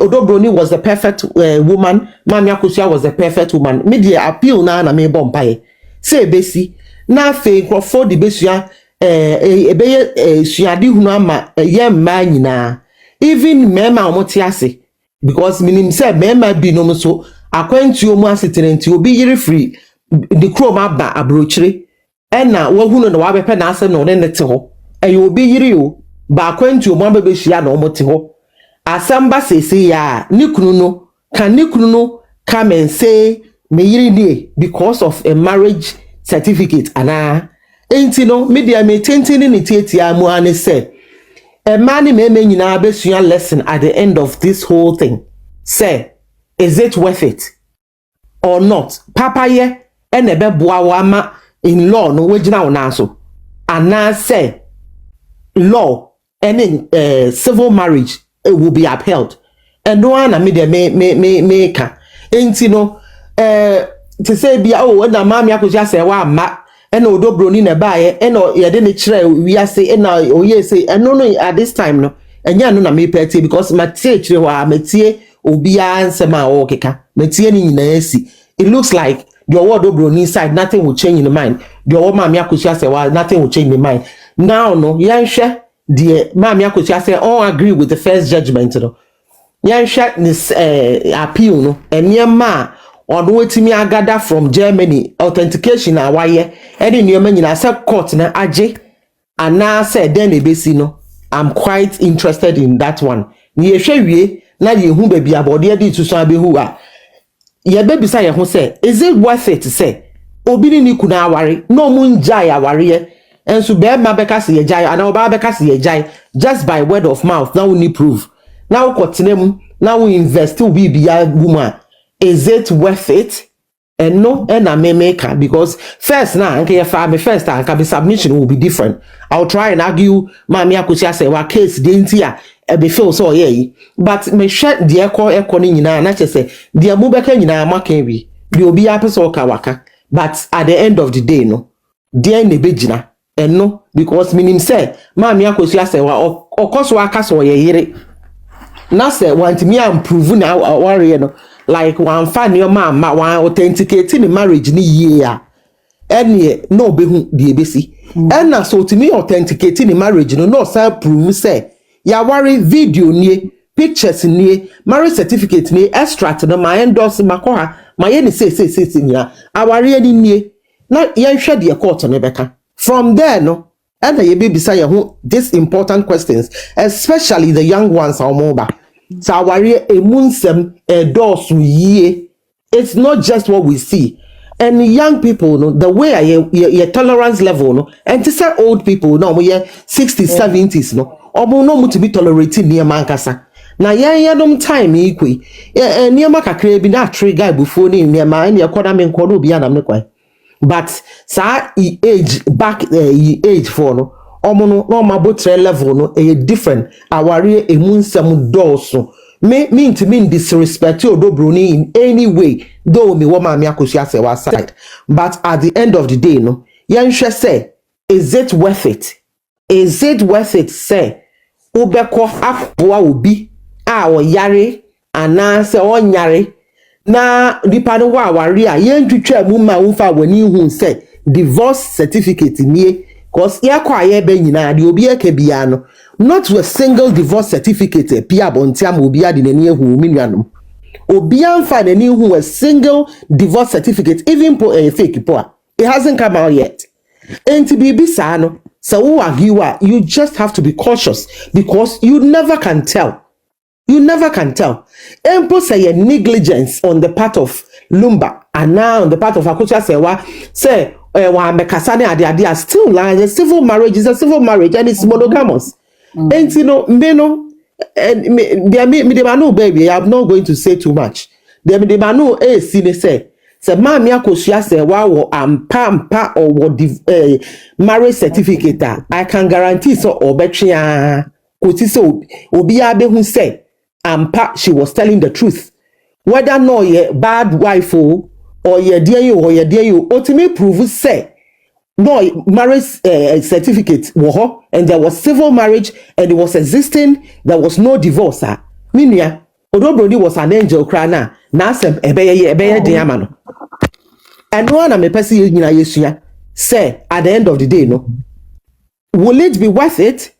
Odobroni was the perfect woman Mami Akosia was the perfect woman media appeal na me bompai say besi na fe crofo de besua ebeye suade hunu ama ye mma nyina even mema omotiase because minim say mema bi no so akwantuo mu asetenenti obi yiri free the chroma ba abrochire ena wahunu na wabepe na asem na one ne te ho eye obi yiri o ba kwantu o mo be hia na omo te ho asem ba sese ya ni kunu no come and say me yiri nie because of a marriage certificate ana enti no media me tentini ni tietia mu ane say a man me nyina besua lesson at the end of this whole thing say is it worth it or not papa ye ene be boa wa ma in law no wagina wona so ana say law any civil marriage will be upheld and no one media me ka enti no to say bia oh na mama akosia say wa ma ena odobroni na baaye ena ye de ne kire wi ase ena oye say eno no at this time no enya no na me pete because ma tie kire wa metie obi ansem a o keka metie ni nyina esi it looks like the odobroni side nothing will change in the mind the mama akosia say wa nothing will change in the mind now no yanhwe the mama akosia say all agree with the first judgment no yanhwe this appeal no enyema on wetimi agada from Germany authentication awaye any nyoma nyina say court na age ana say den ebesi no I'm quite interested in that one ni ehwewie na ye hu ba bia bode dey tuso abehu a ye be bisa ye ho say is it worth it say obi ni kuna aware no mu njai aware enso be ma beka se ye jai ana oba beka se ye jai just by word of mouth now we need proof now kotenem now we invest we bia woman. Is it worth it? And no, and I may make her because first now, okay, if I first time, submission will be different. I'll try and argue, Mammy, I could just say, well, case didn't here, be feel so, yeah. But me shut the echo in na just say, dear Mubeka in a makewi, you'll be up so kawaka. But at the end of the day, no, dear Nebejina, and no, because meaning say, Mammy, I could just say, well, of course, waka so ye. Now say, want me improve now, warrior, no. Like one fan your mama one authenticating the marriage ni year any no be who the ABC and na so to me authenticating the marriage no say prove say ya worry video ni pictures ni marriage certificate ni extract no my endorse makoha my any say nya aware ni na yen hwe de court no beka from there no and ye be bisa ye who this important questions especially the young ones are mobile. Sawari emunsem edosu ye. It's not just what we see. And young people, no, the way your tolerance level, no, and to say old people, no, we 60s, 70s, no, omo no to be tolerating near mankasa. Na ya dom time ikwe. Near makakre bi na trigger before ni near ma any akoda me nkodo bi anam ne kwa. But sa age back age for no. Omo no mabotre level no different aware emunsem doso mean to mean disrespect odobroni in any way though me woman me akosia say wa side but at the end of the day no yenhwe say is it worth it say obeko akboa obi a oyare ana say onyare na dipa no wa aware a yentwetwa mu ma umfa wani hu say divorce certificate nie. Because here kwa be nyina de obi eke bia no not to a single divorce certificate pia bontiam obi ade nani ehu minuanom obi amfa nani hu a single divorce certificate even for a fake po it hasn't come out yet enti bibi sa no so wo argue you just have to be cautious because you never can tell empo say negligence on the part of Lumba and now on the part of Akocha Sewa say still like a civil marriage is a civil marriage and it's monogamous. And you know, baby, I'm not going to say too much. They no say mammy akosia say wow ampa or what marriage certificate I can guarantee so or betria koti so obi abe who say ampa she was telling the truth. Whether no ye bad wife or ye dear you ultimately prove say no marriage certificate and there was civil marriage and it was existing, there was no divorce. Minia Odobroni was an angel crana nasem ebeye diamano. And one of me person yesua say at the end of the day no will it be worth it?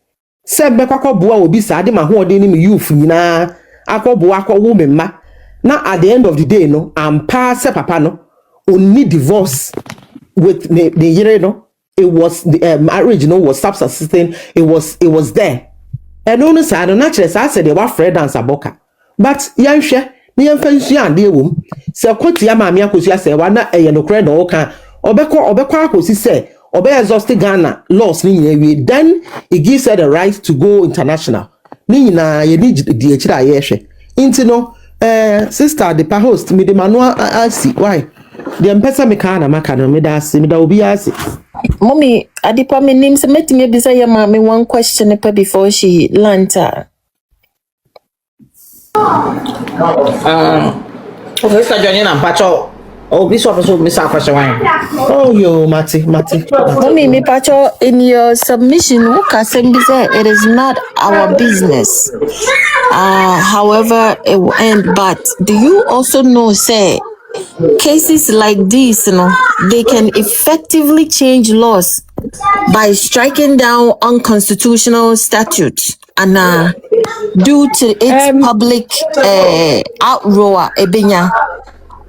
Say bekako bua obi sa de ma ho ode ni me youth nyina akobo woman ma. Now at the end of the day, no, I'm past papa no. only divorce with the you know, it was the marriage, you know, was subsisting. It was there. And only say I don't naturally say I said they were Fred and Saboka. But yan share ni yan fancy and dear womb. Se kwoti ya mami akosi say wana no kre no kan obekwa akosi say obe exhaust Ghana laws ni nyina then it gives her the right to go international. Ni nyina ye ni di ekira ye hwe. Inti no sister the pa host me the manual asi why the empesa me kana maka no me da asi me da obi asi. Mommy, Adipa, my name is Metti. Maybe say your mommy one question before she lands. Okay, so Johnny and Pacho. Oh, this one also miss our question. Oh, yo, Mati. Mommy, me Pacho, in your submission, it is not our business. However, it will end. But do you also know, say, cases like this, you know, they can effectively change laws by striking down unconstitutional statutes and due to its public outroar ebenya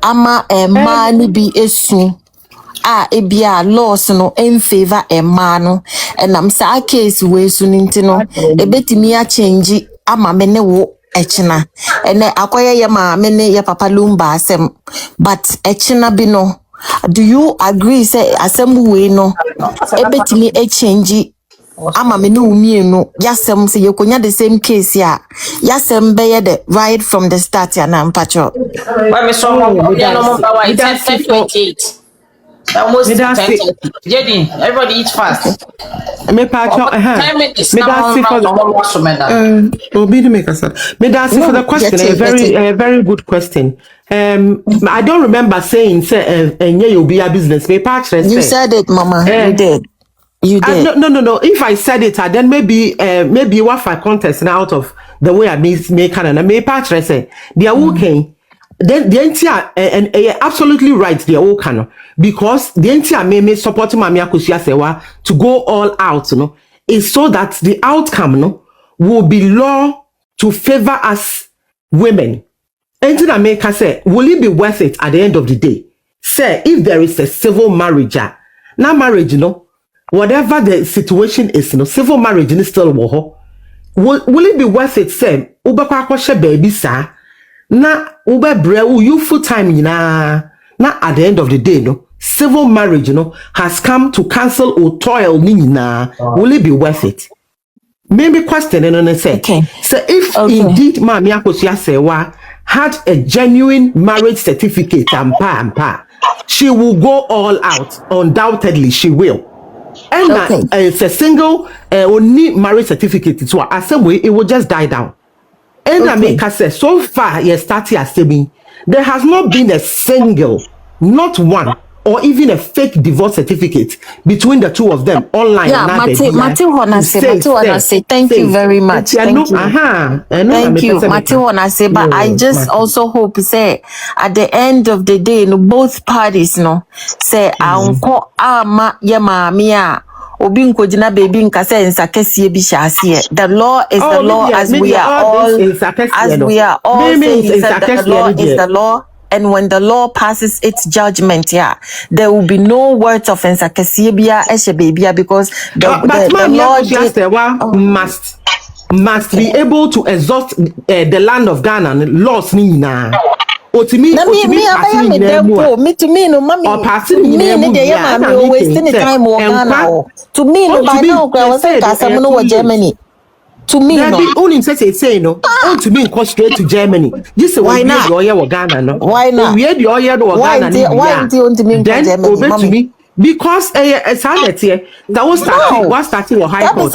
ama mani bi esu ebia laws no in favor no and am sa case we su ninti no ebetimi a change ama me ne wo echina ene akoye ye ma me ne ye papa Lumba asem but echina bi no do you agree say asem we no ebetimi a change ama me no umienu yasem say yekonya the same case ya yasem be the right from the start ya na mpacho why me so no it's 10:28 almost 10:30. Jedi, everybody eat fast. Me pacho me that's for the question. A very good question. I don't remember saying say you'll be a business. Me pacho you said it, Mama. You did. No. If I said it, then maybe what for contest out of the way I make and me pacho say they are working. Then the entire and absolutely right they are working because the entire me supporting Mami Akosia Sewa to go all out, you know, is so that the outcome, you know, will be law to favor us women. And to make us say, will it be worth it at the end of the day? Say, if there is a civil marriage, now marriage, you know, whatever the situation is, you know, civil marriage is still will it be worth it? Say, ubakwa baby sir, na ubebre you full time, na at the end of the day, no. Civil marriage, you know, has come to cancel or toil nina. Will it be worth it? Maybe question and say. Okay. So if indeed Mami Akosia Sewa had a genuine marriage certificate and she will go all out. Undoubtedly, she will. And it's a single only marriage certificate. So as some way it will just die down. And I make her say so far, yes, starting as me, there has not been a single, not one. Or even a fake divorce certificate between the two of them online. Yeah, Mati, thank you very much. Thank you. Thank you, Mati Honase. But I just also hope say at the end of the day, no, both parties, no, say anko ama yema mia. Obi nkojina baby nkase nsakesi bi shase. The law is the law as we are all saying that the law is the law. And when the law passes its judgment, there will be no words of ensakesibia eshabibia because the law must be able to exhaust the land of Ghana and laws nina. Wasting the time of Ghana. To me, no, by now, I was saying Germany. To me, no. Only say no. To me, go straight to Germany. This is why not? Ghana, no. Why not? We had the oil Ghana. Why do you want to mean Germany? Because it's hard here. That was starting. What starting or high court?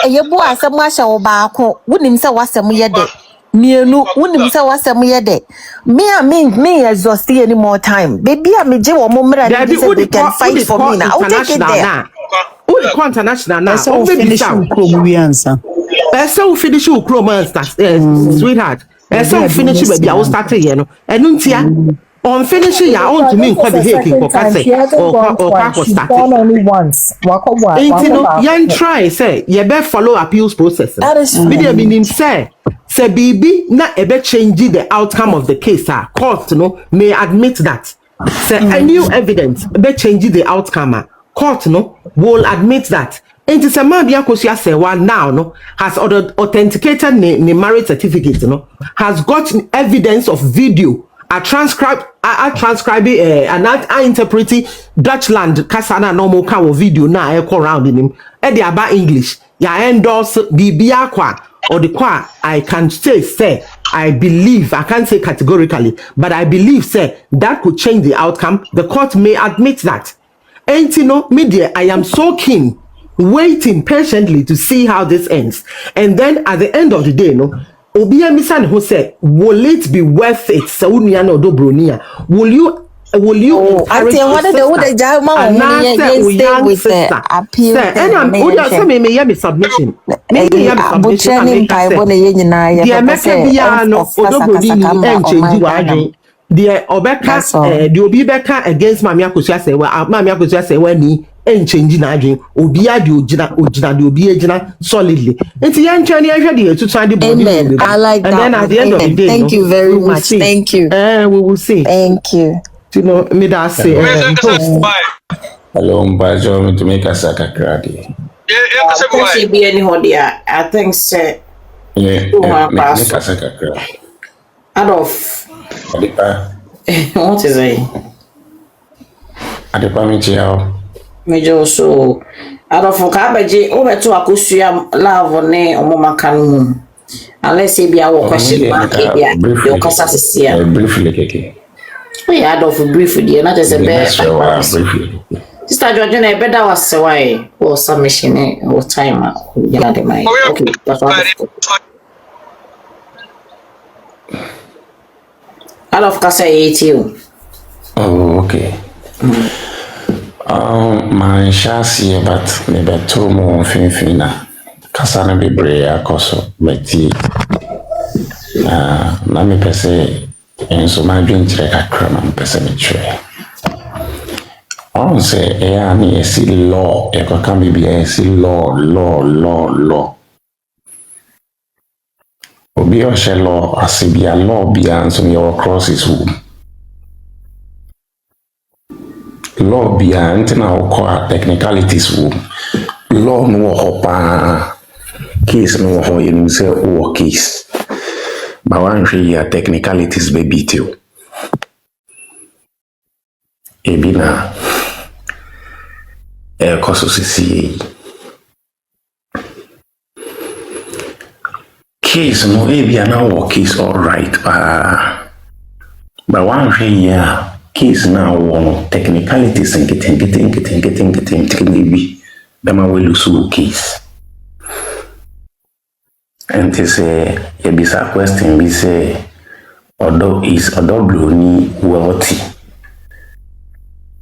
You boy, somewhere shall back. Wouldn't say what's some year day. Me no. Wouldn't say what's some year day. Me exhausted any more time. Baby, I'm a Jew or moment. They can fight for me now. I'll take it there. Who the international now? So finish we answer. So finish sweetheart. So finish baby. I will start here, no. And on finishing your own to me quite the hating or start only once. Young try say you better follow appeals process. That is meaning say baby na ebe change the outcome of the case. Court no may admit that. Say a new evidence be change the outcome. Court no will admit that. And it's a man Biakosia say one now no has authenticated the marriage certificate no has got evidence of video. I transcribe and I interpret Dutchland kasana normal kind of video na I call around in him. Edi about English. Ya endorse bibia kwa or the kwa I can say I believe, I can't say categorically, but I believe say that could change the outcome. The court may admit that. And you know, media, I am so keen, waiting patiently to see how this ends. And then at the end of the day, no, Obia Misan who said, will it be worth it? Saunia no Dobronia. Will you encourage your sister? And now say we young sister. Say, and I'm say me hear me submission. Me hear me submission. And make us say, dear Meka Biano Odobroni and change you dear Obeka, the Obi Beka against Mamia Kusia say, well, Mamia Kusia say, when he ain't changing again, Obia do Ojina, the Obi Ejina solidly. And the young Chinese ready to try the body. Amen. I like that. And then at the end of the day, thank you very much. Thank you. We will see. Thank you. You know, me that say. Hello, Mbajo, me to make a saka cradi. I think say. Yeah, make a saka cradi. Adolf. What is it? Adepa mi chiao. Mejo so Adolf Kabaji over to Akusia love ne omomakanu. Unless he be our question your casa sia. Briefly keke. We Adolf briefly not as a best. Sister Georgina better was why or submission or time okay, that's what Adolf Kasa 80. Oh, okay. My chassis, but maybe 2 more finfina. Kasana be brea koso, beti. Nami pese, and so my drink check a cram pese me tray. I say, I see law, e can be a see law. Obi o she law, asibia law be answer me or cross his womb. Law be antina or technicalities womb. Law no hopa case no ho you say o case. But one here technicalities baby too. Ebina koso sisi case no ebia na wo case all right but one here case now one technicalities and getting be them will lose case and they say a bizarre question we say although is Odobroni wealthy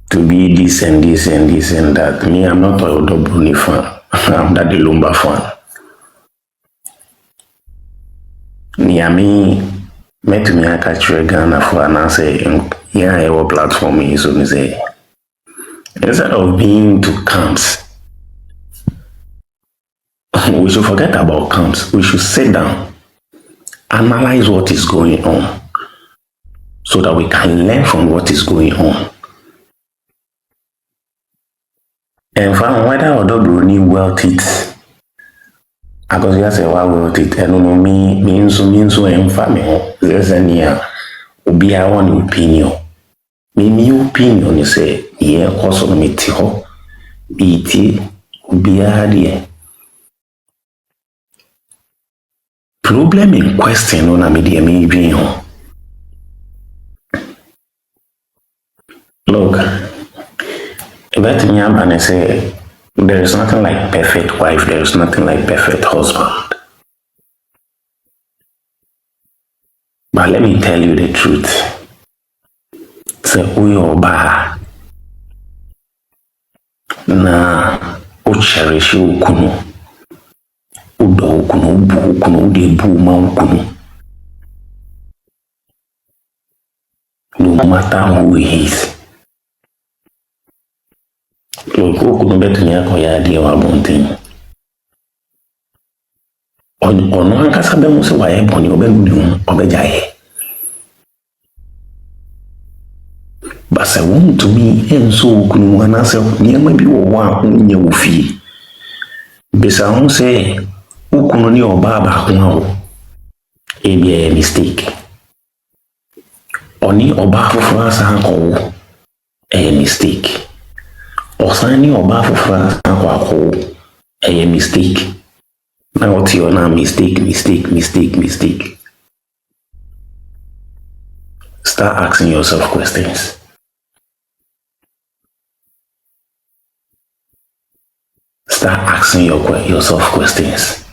to be this and this and this and that. Me, I'm not a Odobroni fan. I'm not the Lumba fan. Me met me a catch Ghana for and I say, yeah, I will platform me. So me say, instead of being to camps, we should forget about camps. We should sit down, analyze what is going on, so that we can learn from what is going on. And from whether Odobroni wealth it, because you say why wealth it, and no means and family. There's any be our own opinion. Me opinion is say yeah, also me tiho, BT be a problem in question on a media me being home. Look. But me and say there is nothing like perfect wife, there is nothing like perfect husband. But let me tell you the truth. Say we oba na o cherish ukunu. Udo ukunu bu ukunu de bu ma ukunu. No matter who he is. Look, who could bet me a coya dear abonting? On one casabemus away upon your bedroom of a jay. But say won to me and so kunu anase nyama bi wo wa onye wo fie. Bisa ho say ukunu ni oba ba ho ho. E be a mistake. Oni oba foforo asa ko a mistake. Osani oba foforo asa ko a mistake. Now what's your name? Mistake. Start asking yourself questions. Start asking yourself questions.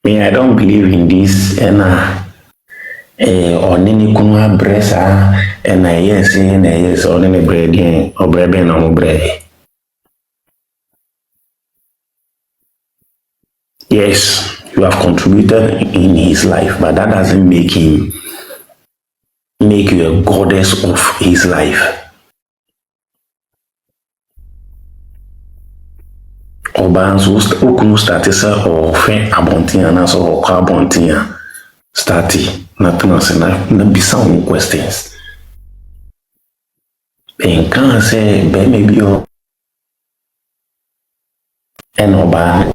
Me, I don't believe in this or nini kunwa bresa yes or nini bread or bread no bread. Yes, you have contributed in his life, but that doesn't make you a goddess of his life. Obanzo ukunu statisa or fe abontia na so kwa abontia stati na na bisa on questions. Ben kan say be maybe o en oba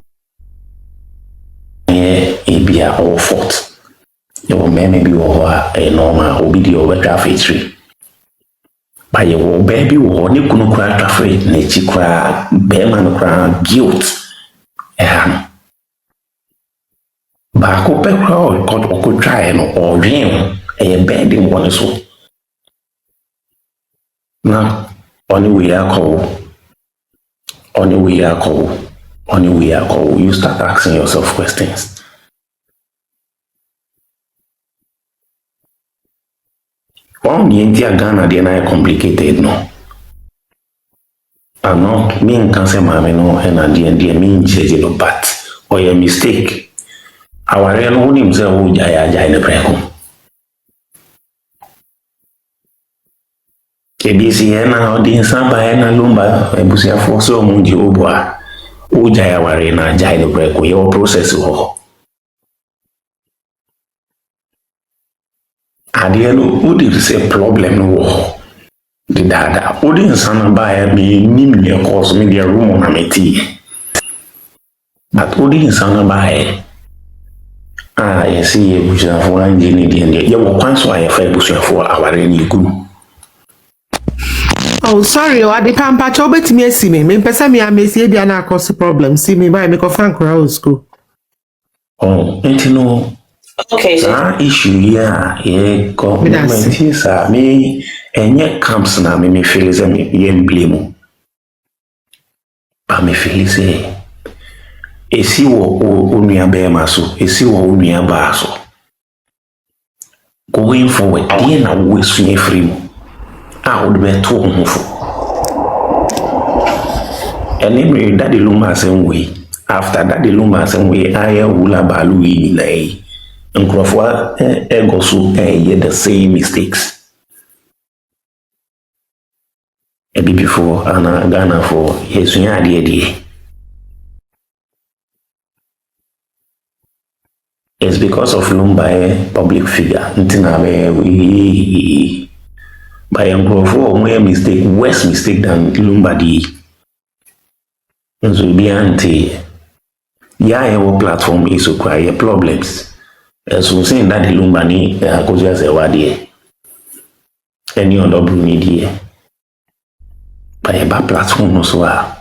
ebia or fort. Your maybe or a normal obidi over traffic. By your baby or ni kunu kura traffic ne chikura be man kura guilt. Ba ko pe kura ko try no or dream a bed in one so. Now only we are call. You start asking yourself questions. One the entire Ghana they are complicated no. And not mean cancer mammy no and the mean change no but or a mistake. Our real own himself who jaya in the prego. KBC or the Samba and Lumba and Busia for so muji obwa. O jaya warena jai the prego your process ho. Adielo who did say problem no the dada who didn't son by me nimia cause me their room on a tea. But who didn't son by I see a bushel for Indian. You will once why a fair bushel for our any good. Oh, sorry, I depend patch over to me. See me, person me, I may see Diana cause the problem. See me by make a fan crowd school. Oh, ain't you know. Okay. Issue yeah, government is me and yet comes now me feel is me blame. But me feel say esi wo onua be maso esi wo onua ba so going forward dey na wo sunye free mu a wo be to ho fo anyway that the Lumba same way after that the Lumba same way aya wula balu yi na yi nkrofo ego so the same mistakes ebi before ana Ghana for yesunya ade it's because of Lumba public figure. We by a mistake, worse mistake than Lumba di. And so be anti. Our platform is require problems. As we saying that the Lumba ni because as a wadi. Any other brunidi. By a bad platform as well.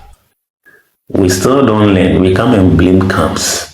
We still don't learn. We come and blame camps.